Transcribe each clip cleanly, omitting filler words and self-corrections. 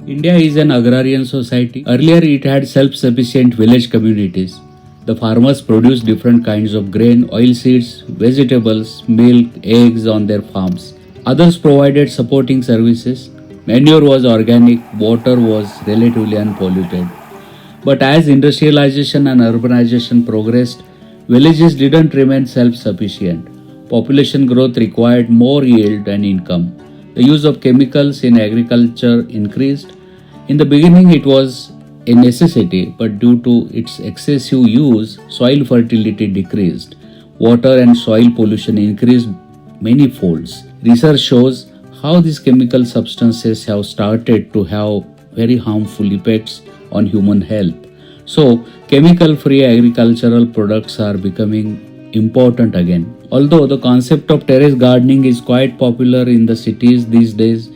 India is an agrarian society. Earlier, it had self-sufficient village communities. The farmers produced different kinds of grain, oilseeds, vegetables, milk, eggs on their farms. Others provided supporting services. Manure was organic, water was relatively unpolluted. But as industrialization and urbanization progressed, villages didn't remain self-sufficient. Population growth required more yield and income. The use of chemicals in agriculture increased. In the beginning, it was a necessity, but due to its excessive use, soil fertility decreased. Water and soil pollution increased many folds. Research shows how these chemical substances have started to have very harmful effects on human health. So, chemical-free agricultural products are becoming important again. Although the concept of terrace gardening is quite popular in the cities these days,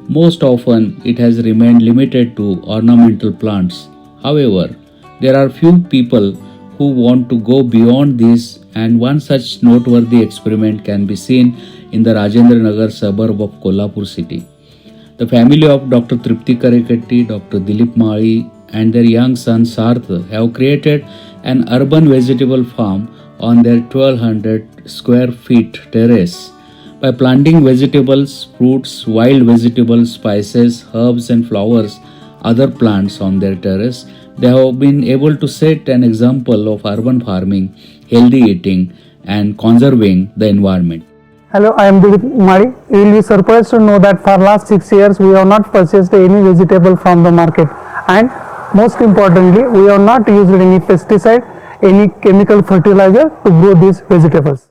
most often it has remained limited to ornamental plants. However, there are few people who want to go beyond this, and one such noteworthy experiment can be seen in the Rajendra Nagar suburb of Kolhapur city. The family of Dr. Tripti Karekatti, Dr. Dilip Mali and their young son Sarth have created an urban vegetable farm on their 1200 square feet terrace. By planting vegetables, fruits, wild vegetables, spices, herbs and flowers, other plants on their terrace, they have been able to set an example of urban farming, healthy eating and conserving the environment. Hello, I am Dilip Mari. You will be surprised to know that for last 6 years we have not purchased any vegetable from the market, and most importantly we have not used any pesticide, any chemical fertilizer to grow these vegetables.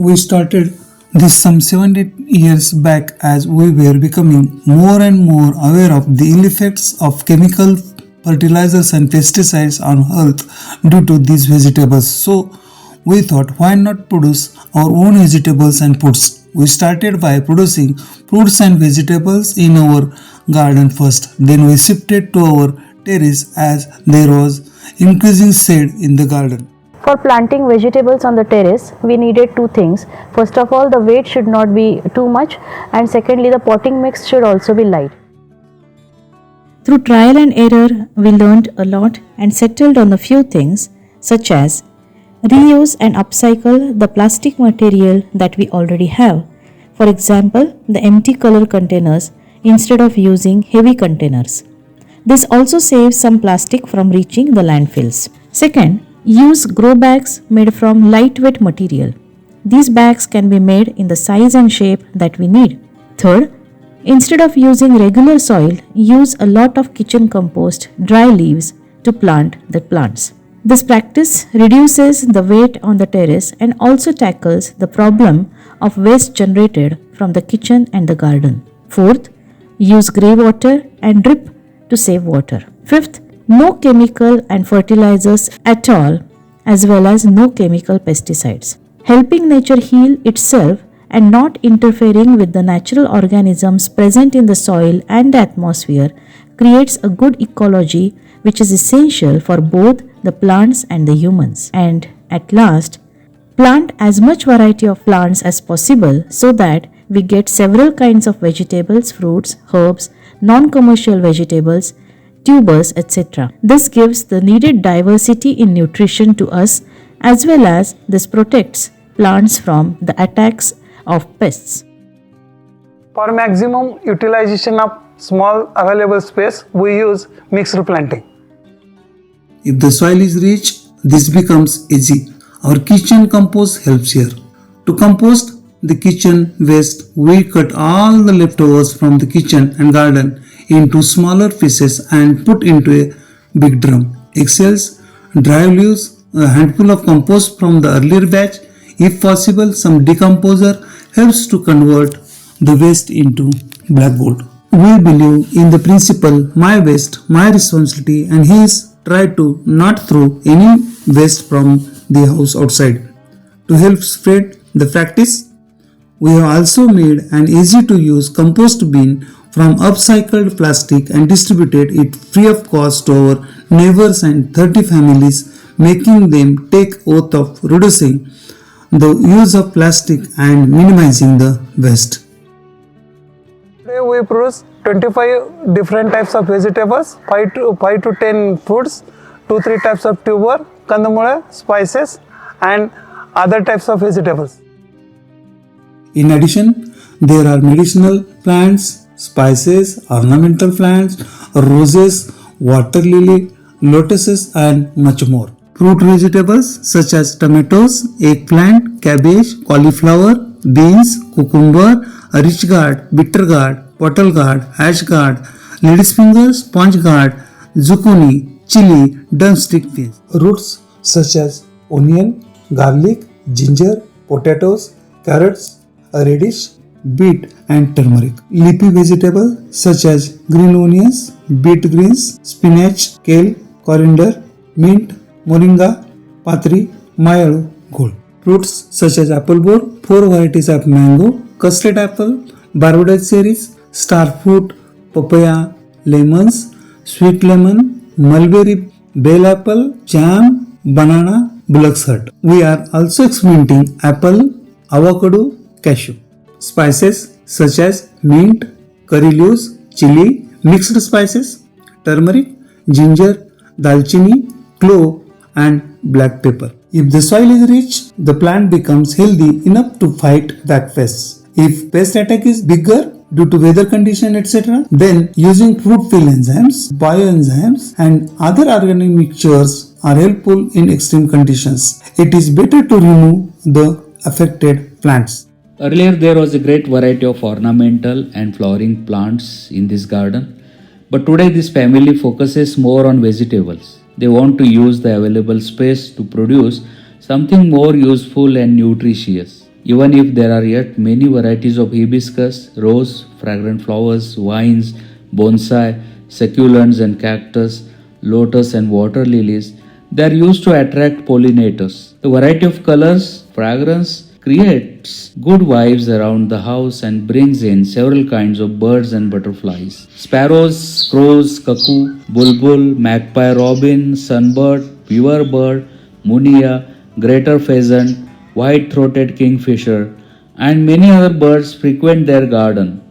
We started this some 7-8 years back as we were becoming more and more aware of the ill effects of chemical fertilizers and pesticides on health due to these vegetables. So we thought, why not produce our own vegetables and fruits? We started by producing fruits and vegetables in our garden first. Then we shifted to our terrace as there was increasing shade in the garden. For planting vegetables on the terrace, we needed two things. First of all, the weight should not be too much, and secondly, the potting mix should also be light. Through trial and error, we learned a lot and settled on a few things such as reuse and upcycle the plastic material that we already have. For example, the empty color containers instead of using heavy containers. This also saves some plastic from reaching the landfills. Second, use grow bags made from lightweight material. These bags can be made in the size and shape that we need. Third, instead of using regular soil, use a lot of kitchen compost, dry leaves to plant the plants. This practice reduces the weight on the terrace and also tackles the problem of waste generated from the kitchen and the garden. Fourth, use grey water and drip to save water. Fifth, no chemical and fertilizers at all, as well as no chemical pesticides. Helping nature heal itself and not interfering with the natural organisms present in the soil and the atmosphere creates a good ecology which is essential for both the plants and the humans. And at last, plant as much variety of plants as possible so that we get several kinds of vegetables, fruits, herbs, non-commercial vegetables, tubers, etc. This gives the needed diversity in nutrition to us, as well as this protects plants from the attacks of pests. For maximum utilization of small available space, we use mixed planting. If the soil is rich, this becomes easy. Our kitchen compost helps here. To compost the kitchen waste, we cut all the leftovers from the kitchen and garden into smaller pieces and put into a big drum. Eggshells, dry leaves, a handful of compost from the earlier batch, if possible some decomposer helps to convert the waste into black gold. We believe in the principle, my waste, my responsibility, and hence try to not throw any waste from the house outside. To help spread the practice, we have also made an easy to use compost bin from upcycled plastic and distributed it free of cost to our neighbors and 30 families, making them take oath of reducing the use of plastic and minimizing the waste. Today we produce 25 different types of vegetables, 5 to 10 fruits, 2-3 types of tuber, kandamula, spices and other types of vegetables. In addition, there are medicinal plants, spices, ornamental plants, roses, water lily, lotuses and much more. Fruit vegetables such as tomatoes, eggplant, cabbage, cauliflower, beans, cucumber, rich gourd, bitter gourd, bottle gourd, ash gourd, lady's finger, sponge gourd, zucchini, chili, drumstick beans. Roots such as onion, garlic, ginger, potatoes, carrots, radish, beet and turmeric. Leafy vegetables such as green onions, beet greens, spinach, kale, coriander, mint, moringa, patri, mayalu, gold. Fruits such as apple boar, 4 varieties of mango, custard apple, Barbados cherries, star fruit, papaya, lemons, sweet lemon, mulberry, bell apple, jam, banana, bullock's heart. We are also experimenting apple, avocado, cashew. Spices such as mint, curry leaves, chili, mixed spices, turmeric, ginger, dalchini, clove and black pepper. If the soil is rich, the plant becomes healthy enough to fight back pests. If pest attack is bigger due to weather condition etc., then using fruit fill enzymes, bioenzymes and other organic mixtures are helpful in extreme conditions. It is better to remove the affected plants. Earlier there was a great variety of ornamental and flowering plants in this garden, but today this family focuses more on vegetables. They want to use the available space to produce something more useful and nutritious. Even if there are yet many varieties of hibiscus, rose, fragrant flowers, vines, bonsai, succulents and cactus, lotus and water lilies, they are used to attract pollinators. The variety of colors, fragrance, creates good vibes around the house and brings in several kinds of birds and butterflies. Sparrows, crows, cuckoo, bulbul, magpie, robin, sunbird, beaver bird, munia, greater pheasant, white-throated kingfisher, and many other birds frequent their garden.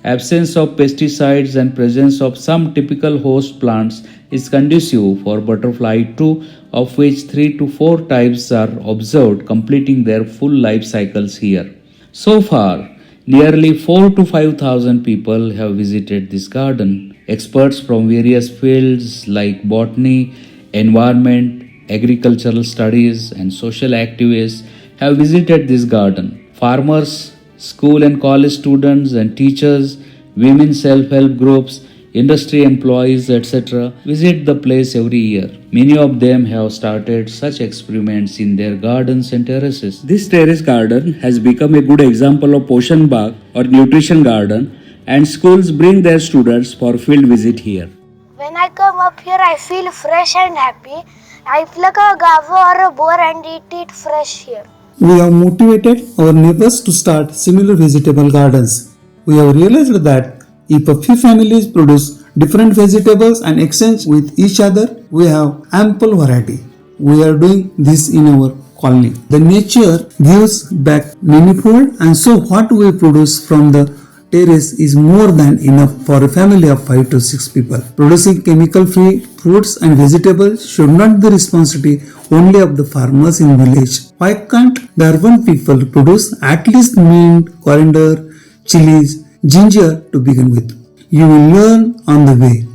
Absence of pesticides and presence of some typical host plants is conducive for butterfly too, of which 3 to 4 types are observed completing their full life cycles here. So far, nearly 4 to 5,000 people have visited this garden. Experts from various fields like botany, environment, agricultural studies and social activists have visited this garden. Farmers, school and college students and teachers, women self-help groups, industry employees, etc. visit the place every year. Many of them have started such experiments in their gardens and terraces. This terrace garden has become a good example of Poshan Bagh or nutrition garden, and schools bring their students for field visit here. When I come up here, I feel fresh and happy. I pluck a gava or a boar and eat it fresh here. We have motivated our neighbors to start similar vegetable gardens. We have realized that if a few families produce different vegetables and exchange with each other, we have ample variety. We are doing this in our colony. The nature gives back manifold, and so what we produce from the terrace is more than enough for a family of 5 to 6 people. Producing chemical-free fruits and vegetables should not be the responsibility only of the farmers in village. Why can't the urban people produce at least mint, coriander, chilies, ginger to begin with? You will learn on the way.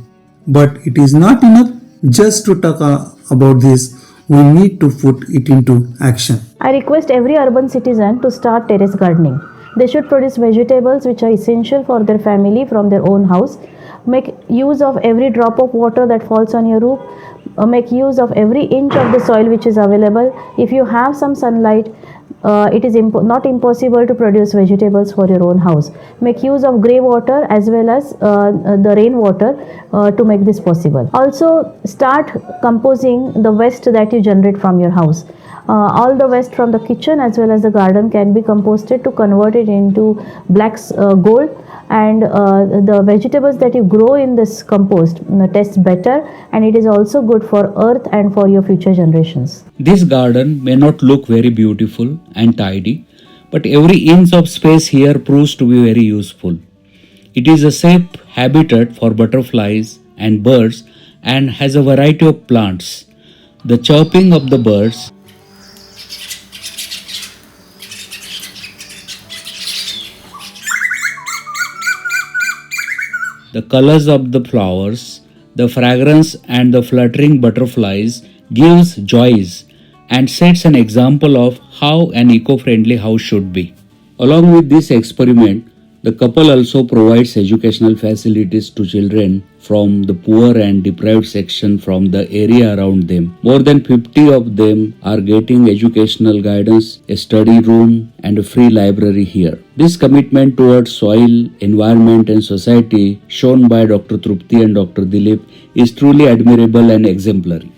But it is not enough just to talk about this. We need to put it into action. I request every urban citizen to start terrace gardening. They should produce vegetables which are essential for their family from their own house. Make use of every drop of water that falls on your roof. Make use of every inch of the soil which is available. If you have some sunlight, it is not impossible to produce vegetables for your own house. Make use of grey water as well as the rainwater to make this possible. Also, start composing the waste that you generate from your house. All the waste from the kitchen as well as the garden can be composted to convert it into black gold, and the vegetables that you grow in this compost taste better, and it is also good for earth and for your future generations. This garden may not look very beautiful and tidy, but every inch of space here proves to be very useful. It is a safe habitat for butterflies and birds and has a variety of plants. The chirping of the birds, the colors of the flowers, the fragrance and the fluttering butterflies gives joys and sets an example of how an eco-friendly house should be. Along with this experiment, the couple also provides educational facilities to children from the poor and deprived section from the area around them. More than 50 of them are getting educational guidance, a study room and a free library here. This commitment towards soil, environment and society shown by Dr. Trupti and Dr. Dilip is truly admirable and exemplary.